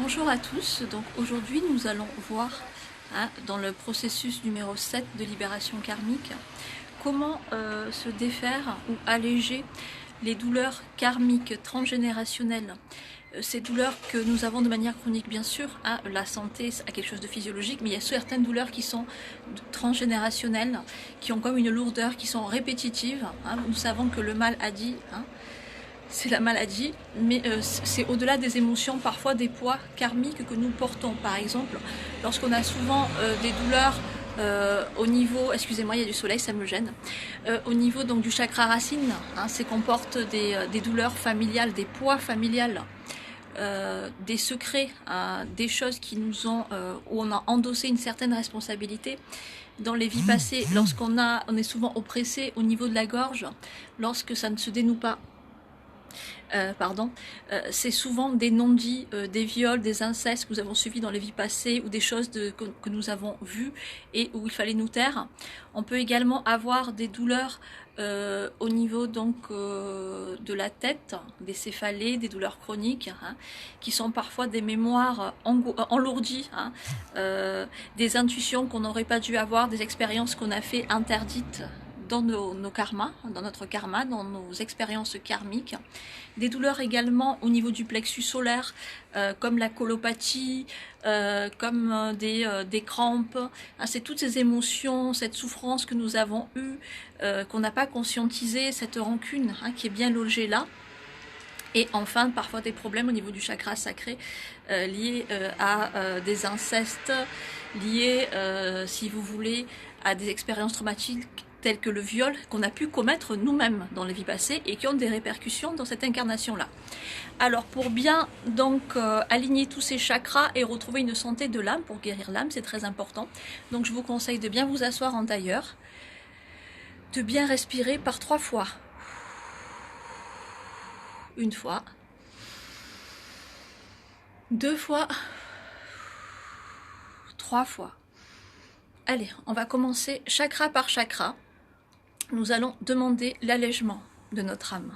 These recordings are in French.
Bonjour à tous, donc aujourd'hui nous allons voir dans le processus numéro 7 de libération karmique comment se défaire ou alléger les douleurs karmiques transgénérationnelles. Ces douleurs que nous avons de manière chronique bien sûr, la santé a quelque chose de physiologique, mais il y a certaines douleurs qui sont transgénérationnelles, qui ont comme une lourdeur, qui sont répétitives. Nous savons que le mal a dit, c'est la maladie, mais c'est au-delà des émotions, parfois des poids karmiques que nous portons. Par exemple, lorsqu'on a souvent des douleurs au niveau, excusez-moi, il y a du soleil, ça me gêne, au niveau donc du chakra racine, c'est qu'on porte des douleurs familiales, des poids familiales, des secrets, des choses qui nous ont, où on a endossé une certaine responsabilité. Dans les vies passées, lorsqu'on est souvent oppressé au niveau de la gorge, lorsque ça ne se dénoue pas, c'est souvent des non-dits, des viols, des incestes que nous avons suivis dans les vies passées ou des choses que nous avons vues et où il fallait nous taire. On peut également avoir des douleurs au niveau donc de la tête, des céphalées, des douleurs chroniques, qui sont parfois des mémoires enlourdies, des intuitions qu'on n'aurait pas dû avoir, des expériences qu'on a fait interdites dans nos karmas, dans notre karma, dans nos expériences karmiques. Des douleurs également au niveau du plexus solaire, comme la colopathie, comme des crampes. C'est toutes ces émotions, cette souffrance que nous avons eue, qu'on n'a pas conscientisée, cette rancune qui est bien logée là. Et enfin, parfois des problèmes au niveau du chakra sacré liés à des incestes, liés, si vous voulez, à des expériences traumatiques tels que le viol qu'on a pu commettre nous-mêmes dans les vies passées et qui ont des répercussions dans cette incarnation-là. Alors pour bien donc aligner tous ces chakras et retrouver une santé de l'âme, pour guérir l'âme, c'est très important. Donc je vous conseille de bien vous asseoir en tailleur, de bien respirer par 3 fois. Une fois, 2 fois, 3 fois. Allez, on va commencer chakra par chakra. Nous allons demander l'allègement de notre âme.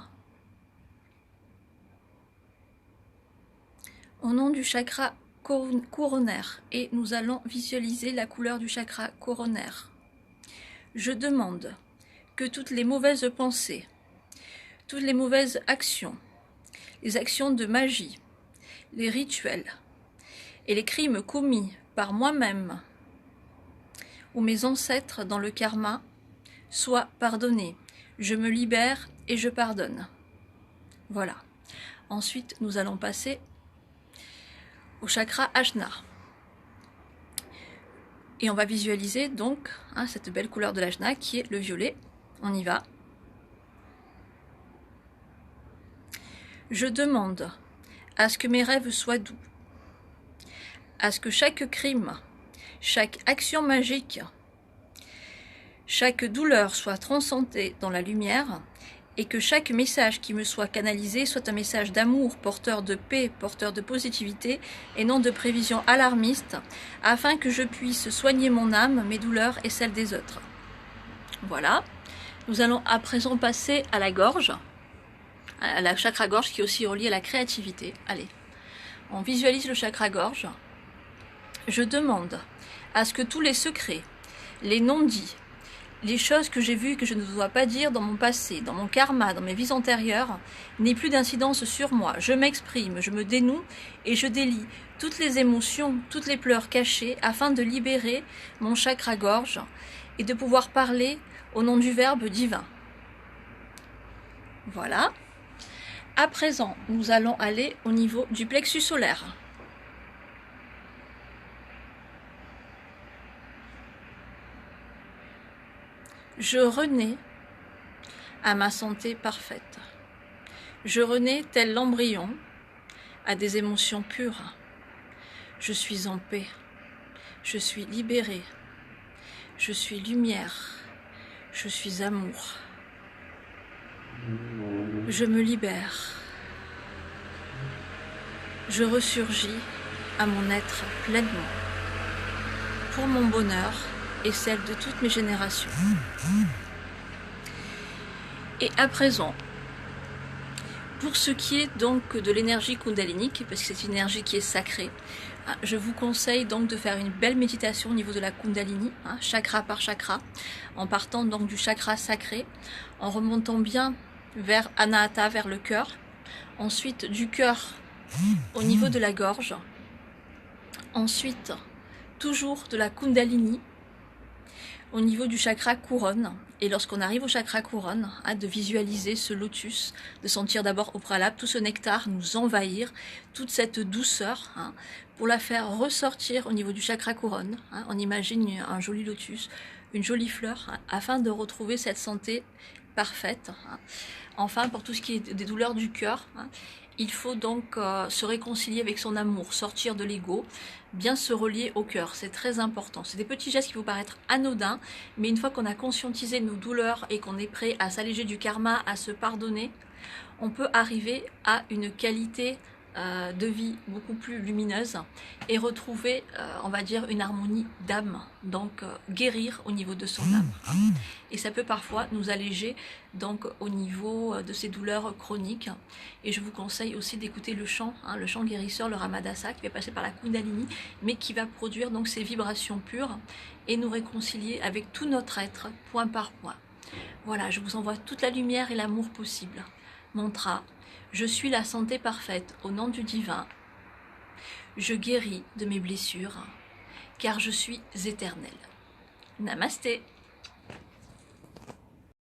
Au nom du chakra coronaire, et nous allons visualiser la couleur du chakra coronaire. Je demande que toutes les mauvaises pensées, toutes les mauvaises actions, les actions de magie, les rituels et les crimes commis par moi-même ou mes ancêtres dans le karma soient pardonnés. Je me libère et je pardonne. Voilà. Ensuite, nous allons passer au chakra Ajna. Et on va visualiser donc cette belle couleur de l'Ajna qui est le violet. On y va. Je demande à ce que mes rêves soient doux, à ce que chaque crime, chaque action magique, chaque douleur soit transcendée dans la lumière et que chaque message qui me soit canalisé soit un message d'amour, porteur de paix, porteur de positivité et non de prévision alarmiste, afin que je puisse soigner mon âme, mes douleurs et celles des autres. Voilà. Nous allons à présent passer à la gorge, à la chakra-gorge qui est aussi reliée à la créativité. Allez, on visualise le chakra-gorge. Je demande à ce que tous les secrets, les non-dits, les choses que j'ai vues et que je ne dois pas dire dans mon passé, dans mon karma, dans mes vies antérieures, n'aient plus d'incidence sur moi. Je m'exprime, je me dénoue et je délie toutes les émotions, toutes les pleurs cachées afin de libérer mon chakra-gorge et de pouvoir parler au nom du Verbe divin. Voilà. À présent, nous allons aller au niveau du plexus solaire. Je renais à ma santé parfaite. Je renais tel l'embryon à des émotions pures. Je suis en paix. Je suis libérée. Je suis lumière. Je suis amour. Je me libère. Je ressurgis à mon être pleinement pour mon bonheur et celle de toutes mes générations. Et à présent, Pour ce qui est donc de l'énergie kundalinique, parce que c'est une énergie qui est sacrée, je vous conseille donc de faire une belle méditation au niveau de la Kundalini, chakra par chakra, en partant donc du chakra sacré, en remontant bien vers Anahata, vers le cœur, ensuite du cœur au niveau de la gorge, ensuite toujours de la Kundalini au niveau du chakra couronne. Et lorsqu'on arrive au chakra couronne, de visualiser ce lotus, de sentir d'abord au préalable tout ce nectar nous envahir, toute cette douceur, pour la faire ressortir au niveau du chakra couronne. On imagine un joli lotus, une jolie fleur, afin de retrouver cette santé parfaite. Enfin, pour tout ce qui est des douleurs du cœur, il faut donc se réconcilier avec son amour, sortir de l'ego, bien se relier au cœur, c'est très important. C'est des petits gestes qui vous paraître anodins, mais une fois qu'on a conscientisé nos douleurs et qu'on est prêt à s'alléger du karma, à se pardonner, on peut arriver à une qualité de vie beaucoup plus lumineuse et retrouver, on va dire, une harmonie d'âme, donc guérir au niveau de son âme. Et ça peut parfois nous alléger donc au niveau de ces douleurs chroniques. Et je vous conseille aussi d'écouter le chant guérisseur, le Ramadasa, qui va passer par la Kundalini, mais qui va produire donc ces vibrations pures et nous réconcilier avec tout notre être, point par point. Voilà, je vous envoie toute la lumière et l'amour possible. Mantra: je suis la santé parfaite au nom du divin. Je guéris de mes blessures, car je suis éternelle. Namasté.